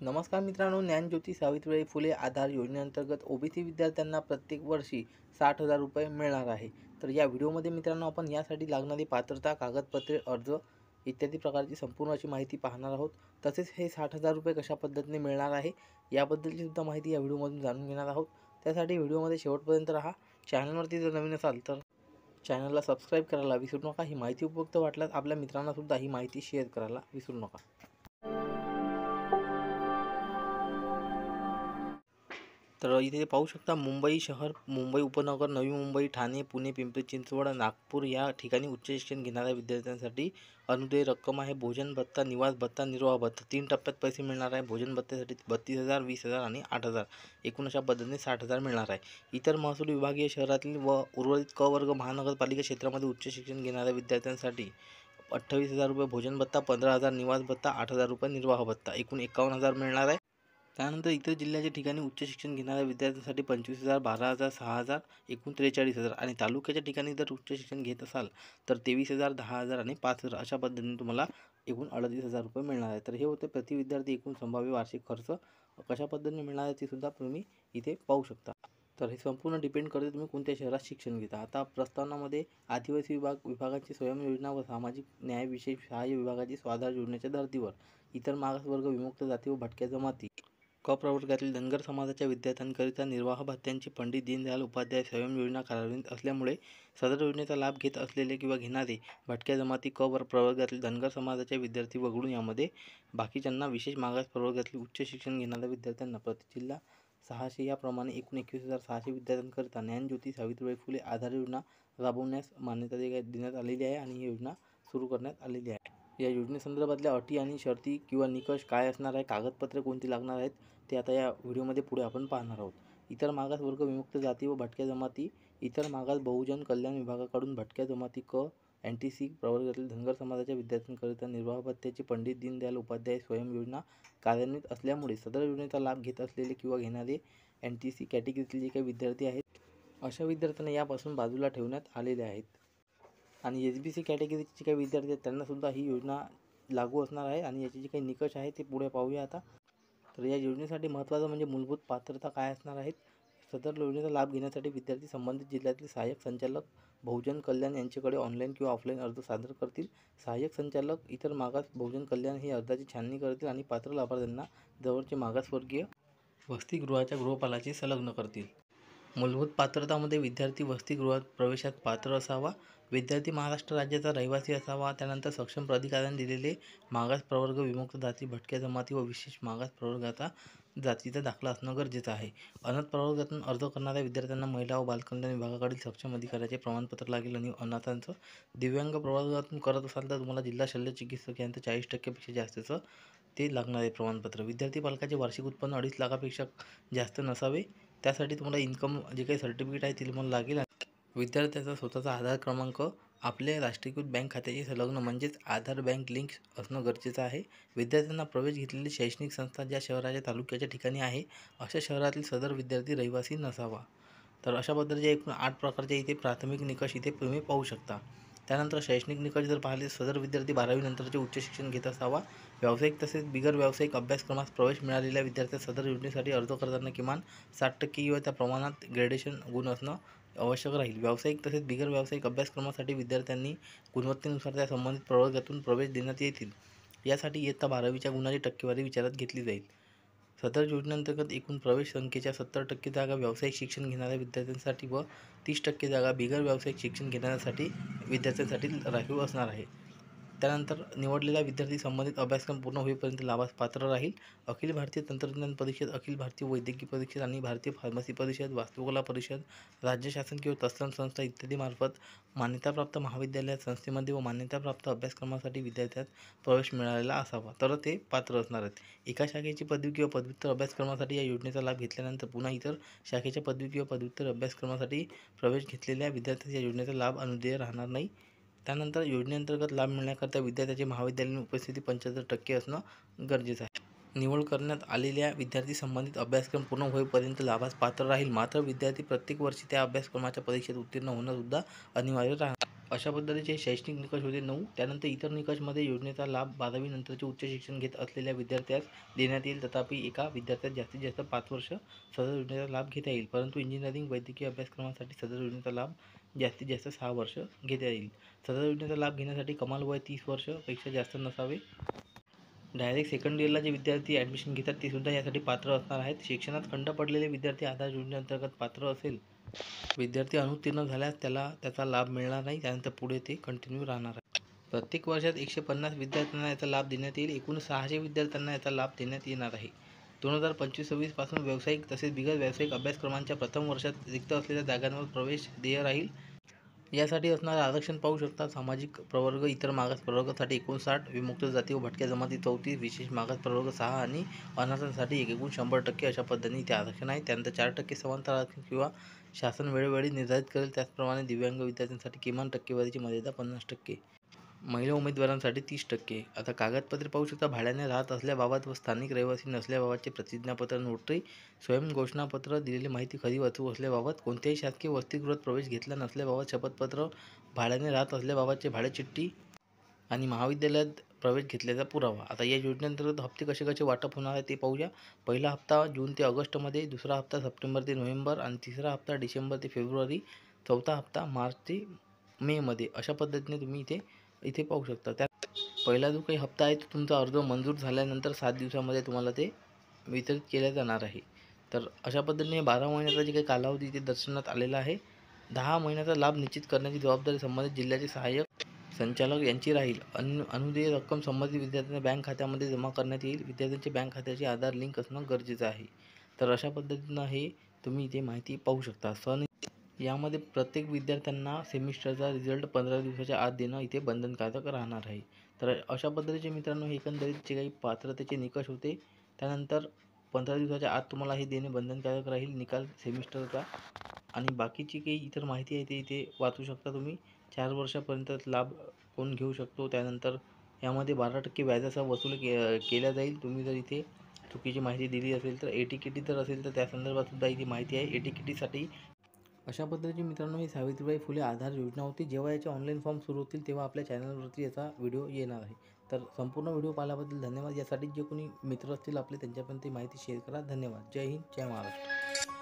नमस्कार मित्रांनो, ज्ञानज्योती सावित्रीबाई फुले आधार योजनेअंतर्गत ओबीसी विद्यार्थ्यांना प्रत्येक वर्षी 60,000 रुपये मिळणार आहे। तर या व्हिडिओमध्ये मित्रांनो आपण यासाठी लागणारी पात्रता, कागदपत्रे, अर्ज इत्यादी प्रकारची संपूर्ण अशी माहिती पाहणार आहोत। तसेच हे 60,000 रुपये कशा पद्धतीने मिळणार आहे याबद्दलची सुद्धा माहिती या व्हिडिओमधून जाणून घेणार आहोत। त्यासाठी व्हिडिओमध्ये शेवटपर्यंत राहा। चॅनलवरती जर नवीन असाल तर चॅनलला सबस्क्राईब करायला विसरू नका। ही माहिती उपयुक्त वाटल्यास आपल्या मित्रांना सुद्धा ही माहिती शेअर करायला विसरू नका। तर इथे पाहू शकता, मुंबई शहर, मुंबई उपनगर, नवी मुंबई, ठाणे, पुणे, पिंपरी चिंचवड, नागपूर या ठिकाणी उच्च शिक्षण घेणाऱ्या विद्यार्थ्यांसाठी अनुदायी रक्कम आहे। भोजन भत्ता, निवास भत्ता, निर्वाह भत्ता 3 टप्प्यात पैसे मिळणार आहे। भोजन भत्त्यासाठी 32,000, 20,000 आणि 8,000 एकूण अशा पद्धतीने 60,000 मिळणार आहे। इतर महसूल विभागीय शहरातील व उर्वरित क वर्ग महानगरपालिका क्षेत्रामध्ये उच्च शिक्षण घेणाऱ्या विद्यार्थ्यांसाठी 28,000 रुपये भोजन भत्ता, 15,000 निवास भत्ता, 8,000 रुपये निर्वाह भत्ता एकूण 51,000 मिळणार आहे। त्यानंतर इतर जिल्ह्याच्या ठिकाणी उच्च शिक्षण घेणाऱ्या विद्यार्थ्यांसाठी 25,000, 12,000, 6,000 एकूण 43,000 आणि तालुक्याच्या ठिकाणी जर उच्च शिक्षण घेत असाल तर 23,000, 10,000 आणि 5,000 अशा पद्धतीने तुम्हाला एकूण 38,000 रुपये मिळणार आहे। तर हे होते प्रति विद्यार्थी एकूण संभाव्य वार्षिक खर्च कशा पद्धतीने मिळणार आहे ते सुद्धा तुम्ही इथे पाहू शकता। तर हे संपूर्ण डिपेंड करते तुम्ही कोणत्या शहरात शिक्षण घेता। आता प्रस्तावनामध्ये आदिवासी विभागाची स्वयं योजना व सामाजिक न्याय विशेष सहाय्य विभागाची स्वाधार योजनेच्या धर्तीवर इतर मागासवर्ग, विमुक्त जाती व भटक्या जमाती क प्रवर्गातील धनगर समाजाच्या विद्यार्थ्यांकरिता निर्वाह भत्त्यांची पंडित दीनदयाल उपाध्याय स्वयं योजना कार्यान्वित असल्यामुळे सदर योजनेचा लाभ घेत असलेले किंवा घेणारे भटक्या जमाती क प्रवर्गातील धनगर समाजाचे विद्यार्थी वगळून यामध्ये बाकीच्यांना विशेष मागास प्रवर्गातील उच्च शिक्षण घेणाऱ्या विद्यार्थ्यांना प्रति जिल्हा 600 याप्रमाणे एकूण 21,600 विद्यार्थ्यांकरिता ज्ञानज्योती सावित्रीबाई फुले आधार योजना राबवण्यास मान्यता देण्यात आलेली आहे आणि ही योजना सुरू करण्यात आलेली आहे। या योजनेसंदर्भातल्या अटी आणि शर्ती किंवा निकष काय असणार आहे, कागदपत्रे कोणती लागणार आहेत ते आता या व्हिडिओमध्ये पुढे आपण पाहणार आहोत। इतर मागास वर्ग, विमुक्त जाती व भटक्या जमाती, इतर मागास बहुजन कल्याण विभागाकडून भटक्या जमाती क NTC प्रवर्गातील धनगर समाजाच्या विद्यार्थ्यांकरिता निर्वाह भत्त्याची पंडित दीनदयाल उपाध्याय स्वयं योजना कार्यान्वित असल्यामुळे सदर योजनेचा लाभ घेत असलेले किंवा घेणारे NTC कॅटेगरीतील जे काही विद्यार्थी आहेत अशा विद्यार्थ्यांना यापासून बाजूला ठेवण्यात आलेले आहेत। आणि SBC कॅटेगरीचे जे काही विद्यार्थी आहेत त्यांनासुद्धा ही योजना लागू असणार आहे आणि याचे जे काही निकष आहेत ते पुढे पाहूया आता। तर या योजनेसाठी महत्त्वाचं म्हणजे मूलभूत पात्रता काय असणार आहेत। सदर योजनेचा लाभ घेण्यासाठी विद्यार्थी संबंधित जिल्ह्यातील सहाय्यक संचालक बहुजन कल्याण यांच्याकडे ऑनलाईन किंवा ऑफलाईन अर्ज सादर करतील। सहाय्यक संचालक इतर मागास बहुजन कल्याण हे अर्जाची छाननी करतील आणि पात्र लाभार्थ्यांना जवळचे मागासवर्गीय वसतिगृहाच्या गृहपालाची संलग्न करतील। मूलभूत पात्रतामध्ये विद्यार्थी वसतिगृहात प्रवेशात पात्र असावा, विद्यार्थी महाराष्ट्र राज्याचा रहिवासी असावा, त्यानंतर सक्षम प्राधिकरणाने दिलेले मागास प्रवर्ग, विमुक्त जाती, भटक्या जमाती व विशेष मागास प्रवर्गाचा जातीचा दाखला असणं गरजेचं आहे। अनाथ प्रवर्गातून अर्ज करणाऱ्या विद्यार्थ्यांना महिला व बालकल्याण विभागाकडील सक्षम अधिकाऱ्याचे प्रमाणपत्र लागेल आणि अनाथांचं दिव्यांग प्रवर्गातून करत असाल तर तुम्हाला जिल्हा शल्य चिकित्सक यांचं 40% जास्तीचं ते लागणार आहे प्रमाणपत्र। विद्यार्थी पालकाचे वार्षिक उत्पन्न 2.5 लाखापेक्षा जास्त नसावे, त्यासाठी तुम्हाला इन्कम जे काही सर्टिफिकेट आहे ते तुम्हाला लागेल। विद्यार्थ्याचा स्वतःचा आधार क्रमांक आपल्या राष्ट्रीयकृत बँक खात्याशी संलग्न म्हणजेच आधार बँक लिंक असणं गरजेचं आहे। विद्यार्थ्यांना प्रवेश घेतलेली शैक्षणिक संस्था ज्या शहराच्या तालुक्याच्या ठिकाणी आहे अशा शहरातील सदर विद्यार्थी रहिवासी नसावा। तर अशा पद्धतीचे एकूण 8 प्रकारचे इथे प्राथमिक निकष इथे तुम्ही पाहू शकता। त्यानंतर शैक्षणिक निकष जर पाहिले सदर विद्यार्थी 12वी नंतरचे उच्च शिक्षण घेत असावा। व्यावसायिक तसेच बिगर व्यावसायिक अभ्यासक्रमास प्रवेश मिळालेल्या विद्यार्थ्यास सदर योजनेसाठी अर्ज करताना किमान 60% किंवा त्या प्रमाणात ग्रेडेशन गुण असणं आवश्यक राहील। व्यावसायिक तसेच बिगर व्यावसायिक अभ्यासक्रमासाठी विद्यार्थ्यांनी गुणवत्तेनुसार त्या संबंधित प्रवर्गातून प्रवेश देण्यात येतील। यासाठी इयत्ता 12वीच्या गुणाची टक्केवारी विचारात घेतली जाईल। सदर योजनेअंतर्गत एकूण प्रवेश संख्येच्या 70% जागा व्यावसायिक शिक्षण घेणाऱ्या विद्यार्थ्यांसाठी व 30% जागा बिगर व्यावसायिक शिक्षण घेणाऱ्यासाठी विद्यार्थ्यांसाठी राखीव असणार आहे। त्यानंतर निवडलेला विद्यार्थी संबंधित अभ्यासक्रम पूर्ण होईपर्यंत लाभास पात्र राहील। अखिल भारतीय तंत्रज्ञान परिषद, अखिल भारतीय वैद्यकीय परिषद आणि भारतीय फार्मसी परिषद, वास्तुकला परिषद, राज्य शासन किंवा तत्सम संस्था इत्यादी मार्फत मान्यताप्राप्त महाविद्यालयात संस्थेमध्ये व मान्यताप्राप्त अभ्यासक्रमासाठी विद्यार्थ्यास प्रवेश मिळालेला असावा तर ते पात्र असणार आहेत। एका शाखेची पदवी किंवा पदव्युत्तर अभ्यासक्रमासाठी या योजनेचा लाभ घेतल्यानंतर पुन्हा इतर शाखेच्या पदवी किंवा पदव्युत्तर अभ्यासक्रमासाठी प्रवेश घेतलेल्या विद्यार्थ्यास या योजनेचा लाभ अनुदेय राहणार नाही। त्यानंतर योजनेअंतर्गत लाभ मिळण्याकरता विद्यार्थ्याची महाविद्यालयीन उपस्थिती 75% असणं गरजेचं आहे। निवड करण्यात आलेल्या विद्यार्थी संबंधित अभ्यासक्रम पूर्ण होईपर्यंत लाभास पात्र राहील, मात्र विद्यार्थी प्रत्येक वर्षी त्या अभ्यासक्रमाच्या परीक्षेत उत्तीर्ण होणं सुद्धा अनिवार्य राहणार। अशा पद्धतीचे शैक्षणिक निकष होते 9. त्यानंतर इतर निकषमध्ये योजनेचा लाभ 12वी नंतरचे उच्च शिक्षण घेत असलेल्या विद्यार्थ्यास देण्यात येईल. तथापि एका विद्यार्थ्यास जास्तीत जास्त 5 वर्ष सदर योजनेचा लाभ घेता येईल. परंतु इंजिनिअरिंग वैद्यकीय अभ्यासक्रमासाठी सदर योजनेचा लाभ जास्तीत जास्त 6 वर्ष घेता येईल. सदर योजनेचा लाभ घेण्यासाठी कमाल वय 30 वर्षपेक्षा जास्त नसावे. डायरेक्ट सेकंड इयरला जे विद्यार्थी ॲडमिशन घेतात ते सुद्धा यासाठी पात्र असणार आहेत. शिक्षणात खंड पडलेले विद्यार्थी आधार योजनेअंतर्गत पात्र असेल. विद्यार्थी अनुत्तीर्ण झाल्यास त्याला त्याचा लाभ मिळणार नाही. त्यानंतर पुढे ते कंटिन्यू राहणार आहे. प्रत्येक वर्षात 150 विद्यार्थ्यांना याचा लाभ देण्यात येईल. एकूण 600 विद्यार्थ्यांना याचा लाभ देण्यात येणार आहे. 2025-26 पासून व्यावसायिक तसेच बिगर व्यावसायिक अभ्यासक्रमांच्या प्रथम वर्षात रिक्त असलेल्या जागांवर प्रवेश देय राहील. यासाठी असणारे आरक्षण पाहू शकता. सामाजिक प्रवर्ग, इतर मागास प्रवर्गासाठी 59, विमुक्त जाती व भटक्या जमाती 34, विशेष मागास प्रवर्ग 6 आणि अनाथांसाठी एकूण 100% अशा पद्धतीने इथे आरक्षण आहे. त्यानंतर 4% समांतर आरक्षण किंवा शासन वेळोवेळी निर्धारित करेल. त्याचप्रमाणे दिव्यांग विद्यार्थ्यांसाठी किमान टक्केवारीची मर्यादा 50%. महिला उमेदवारांसाठी 30%. आता कागदपत्रे पाहू शकता. भाड्याने राहत असल्याबाबत व स्थानिक रहिवासी नसल्याबाबतचे प्रतिज्ञापत्र, नोटरी, स्वयंघोषणापत्र, दिलेली माहिती खरी वाचू असल्याबाबत, कोणत्याही शासकीय वसतिगृहात प्रवेश घेतला नसल्याबाबत शपथपत्र, भाड्याने राहत असल्याबाबतचे भाडेचिठ्ठी आणि महाविद्यालयात प्रवेश घेतल्याचा पुरावा. आता या योजनेअंतर्गत हप्ते कसे कसे वाटप होणार आहे ते पाहूया. पहिला हप्ता जून ते ऑगस्टमध्ये, दुसरा हप्ता सप्टेंबर ते नोव्हेंबर आणि तिसरा हप्ता डिसेंबर ते फेब्रुवारी, चौथा हप्ता मार्च ते मेमध्ये. अशा पद्धतीने तुम्ही इथे पाहू शकता. त्यात पहिला जो काही हप्ता आहे तो तुमचा अर्ज मंजूर झाल्यानंतर 7 दिवसामध्ये तुम्हाला ते वितरित केल्या जाणार आहे. तर अशा पद्धतीने 12 महिन्याचा जे काही कालावधी इथे दर्शवण्यात आलेला आहे. 10 महिन्याचा लाभ निश्चित करण्याची जबाबदारी संबंधित जिल्ह्याचे सहाय्यक संचालक यांची राहील. अनुदेय रक्कम संबंधित विद्यार्थ्यांच्या बँक खात्यामध्ये जमा करण्यात येईल. विद्यार्थ्यांच्या बँक खात्याचे आधार लिंक असणं गरजेचं आहे. तर अशा पद्धतीनं हे तुम्ही इथे माहिती पाहू शकता. यामध्ये प्रत्येक विद्यार्थ्यांना सेमिस्टरचा रिझल्ट 15 दिवसाच्या आत देणं इथे बंधनकारक राहणार आहे. तर अशा पद्धतीचे मित्रांनो हे एकंदरीत जे काही पात्रतेचे निकष होते. त्यानंतर 15 दिवसाच्या आत तुम्हाला हे देणे बंधनकारक राहील निकाल सेमिस्टरचा. आणि बाकीची काही इतर माहिती आहे ते इथे वाचू शकता तुम्ही. 4 वर्षापर्यंत लाभ कोण घेऊ शकतो. त्यानंतर यामध्ये 12% व्याजाचा वसूल केला जाईल. तुम्ही जर इथे चुकीची माहिती दिली असेल तर AT-KT जर असेल तर त्या संदर्भात सुद्धा इथे माहिती आहे. AT-KTसाठी अशा पद्धतीची मित्रांनो ही सावित्रीबाई फुले आधार योजना होती. जेव्हा याचे ऑनलाईन फॉर्म सुरू होतील तेव्हा आपल्या चॅनलवरती याचा व्हिडिओ येणार आहे. तर संपूर्ण व्हिडिओ पाहिल्याबद्दल धन्यवाद. यासाठी जे कोणी मित्र असतील आपले त्यांच्यापर्यंत माहिती शेअर करा. धन्यवाद. जय हिंद, जय महाराष्ट्र.